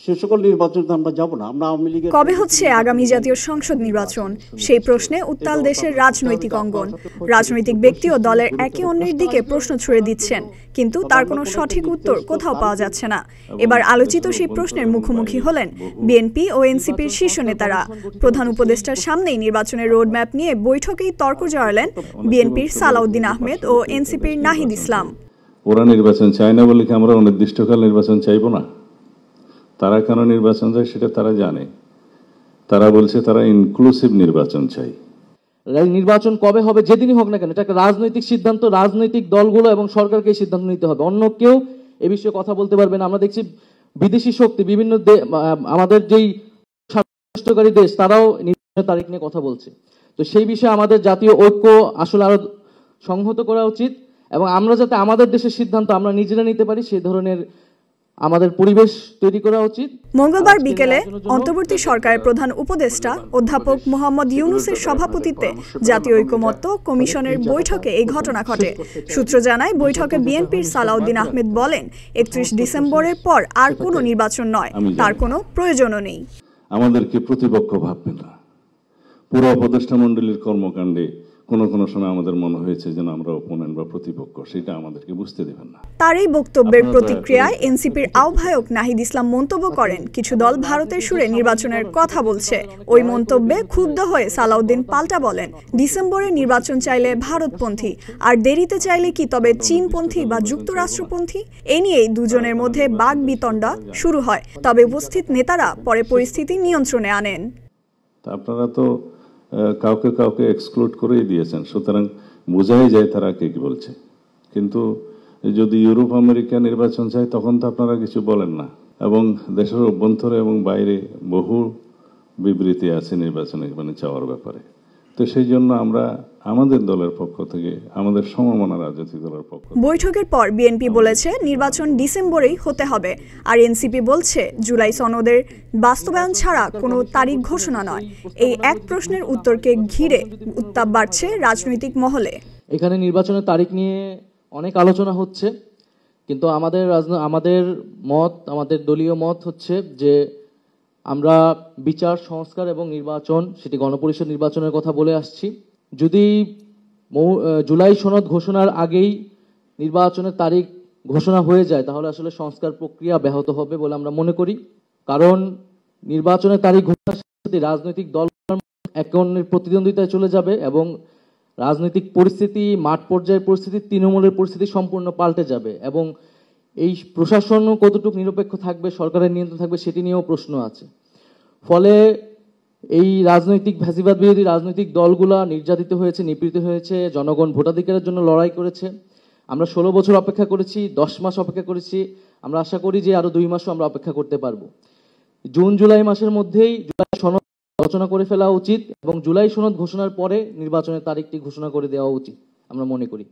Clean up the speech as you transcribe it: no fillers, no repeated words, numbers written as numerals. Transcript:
সে সকল নির্বাচনে আমরা যাব না। আমরা আওয়ামী লীগের কবে হচ্ছে আগামী জাতীয় সংসদ নির্বাচন, সেই প্রশ্নে উত্তাল দেশের রাজনৈতিক অঙ্গন। রাজনৈতিক ব্যক্তি ও দলের একে অন্যের দিকে প্রশ্ন ছুড়ে দিচ্ছেন, কিন্তু তার কোনো সঠিক উত্তর কোথাও পাওয়া যাচ্ছে না। এবার আলোচিত সেই প্রশ্নের মুখোমুখি হলেন বিএনপি ও এনসিপির শীর্ষ নেতারা। প্রধান উপদেষ্টার সামনেই নির্বাচনের রোডম্যাপ নিয়ে বৈঠকেই তর্ক জড়ালেন বিএনপির সালাউদ্দিন আহমেদ ও এনসিপির নাহিদ ইসলাম। ওরা নির্বাচন চায় না বলে কি আমরা অনির্দিষ্টকাল নির্বাচন চাইবো না? তারা কেন নির্বাচন চায় সেটা তারা জানে। তারা বলছে তারা ইনক্লুসিভ নির্বাচন চাই। নির্বাচন কবে হবে, যেদিনই হোক না কেন, এটা একটা রাজনৈতিক সিদ্ধান্ত। রাজনৈতিক দলগুলো এবং সরকারকে এই সিদ্ধান্ত নিতে হবে, অন্য কেউ এ বিষয়ে কথা বলতে পারবে না। আমরা দেখছি বিদেশি শক্তি বিভিন্ন আমাদের যেই স্বার্থকারী দেশ তারাও নির্বাচনের তারিখ নিয়ে কথা বলছে। তো সেই বিষয়ে আমাদের জাতীয় ঐক্য আসলে আরো সংহত করা উচিত, এবং আমরা যাতে আমাদের দেশের সিদ্ধান্ত আমরা নিজেরা নিতে পারি সেই ধরনের আমাদের পরিবেশ তৈরি করা উচিত। মঙ্গলবার বিকেলে অন্তর্বর্তী সরকারের প্রধান উপদেষ্টা অধ্যাপক মোহাম্মদ ইউনূসের সভাপতিত্বে জাতীয় ঐকমত্য কমিশনের বৈঠকে এই ঘটনা ঘটে। সূত্র জানায়, বৈঠকে বিএনপির সালাউদ্দিন আহমেদ বলেন, 31 ডিসেম্বরের পর আর কোনো নির্বাচন নয়, তার কোনো প্রয়োজনও নেই। আমাদেরকে প্রতিপক্ষ ভাববেন না। পুরো উপদেষ্টা মণ্ডলীর কর্মকাণ্ডে কোন সময় আমাদের মনে হয়েছে যেন আমরা অপোনেন্ট বা প্রতিপক্ষ, সেটা আমাদেরকে বুঝতে দেবেন না। তার এই বক্তব্যের প্রতিক্রিয়ায় এনসিপির আহ্বায়ক নাহিদ ইসলাম মন্তব্য করেন, কিছু দল ভারতের সুরে নির্বাচনের কথা বলছে। ওই মন্তব্যে ক্ষুব্ধ হয়ে সালাউদ্দিন পাল্টা বলেন, ডিসেম্বরে নির্বাচন চাইলে ভারতপন্থী, আর দেরিতে চাইলে কি তবে চীনপন্থী বা যুক্তরাষ্ট্রপন্থী? এ নিয়েই দুজনের মধ্যে বাক বিতণ্ডা শুরু হয়। তবে উপস্থিত নেতারা পরে পরিস্থিতি নিয়ন্ত্রণে আনেন। আপনারা তো কাউকে এক্সক্লুড করেই দিয়েছেন, সুতরাং বোঝাই যায় তারা কে কি বলছে। কিন্তু যদি ইউরোপ আমেরিকা নির্বাচন চায় তখন তো আপনারা কিছু বলেন না, এবং দেশের অভ্যন্তরে এবং বাইরে বহু বিবৃতি আছে নির্বাচনে চাওয়ার ব্যাপারে। তো সেই জন্য আমরা আমাদের দলের পক্ষ থেকে, আমাদের সমমনা রাজনৈতিক দলের পক্ষ। বৈঠকের পর বিএনপি বলেছে নির্বাচন ডিসেম্বরেই হতে হবে, আর এনসিপি বলছে জুলাই সনদের বাস্তবায়ন ছাড়া কোনো তারিখ ঘোষণা নয়। এই এক প্রশ্নের উত্তরকে ঘিরে উত্তাপ বাড়ছে রাজনৈতিক মহলে। এখানে নির্বাচনের তারিখ নিয়ে অনেক আলোচনা হচ্ছে, কিন্তু আমাদের দলীয় মত হচ্ছে যে আমরা বিচার সংস্কার এবং নির্বাচন, সেটি গণপরিষদ নির্বাচনের কথা বলে আসছি। যদি জুলাই সনদ ঘোষণার আগেই নির্বাচনের তারিখ ঘোষণা হয়ে যায় তাহলে আসলে সংস্কার প্রক্রিয়া ব্যাহত হবে বলে আমরা মনে করি। কারণ নির্বাচনের তারিখ ঘোষণার সাথে রাজনৈতিক দল একে অন্যের প্রতিদ্বন্দ্বিতায় চলে যাবে, এবং রাজনৈতিক পরিস্থিতি, মাঠ পর্যায়ের পরিস্থিতি, তৃণমূলের পরিস্থিতি সম্পূর্ণ পাল্টে যাবে, এবং এই প্রশাসনও কতটুকু নিরপেক্ষ থাকবে, সরকারের নিয়ন্ত্রণ থাকবে, সেটি নিয়েও প্রশ্ন আছে। ফলে এই রাজনৈতিক ফ্যাসিবাদ বিরোধী রাজনৈতিক দলগুলা নির্যাতিত হয়েছে, নিপীড়িত হয়েছে, জনগণ ভোটাধিকারের জন্য লড়াই করেছে। আমরা 16 বছর অপেক্ষা করেছি, 10 মাস অপেক্ষা করেছি, আমরা আশা করি যে আরো 2 মাসও আমরা অপেক্ষা করতে পারবো। জুন জুলাই মাসের মধ্যেই জুলাই সনদ আলোচনা করে ফেলা উচিত, এবং জুলাই সনদ ঘোষণার পরে নির্বাচনের তারিখটি ঘোষণা করে দেওয়া উচিত আমরা মনে করি।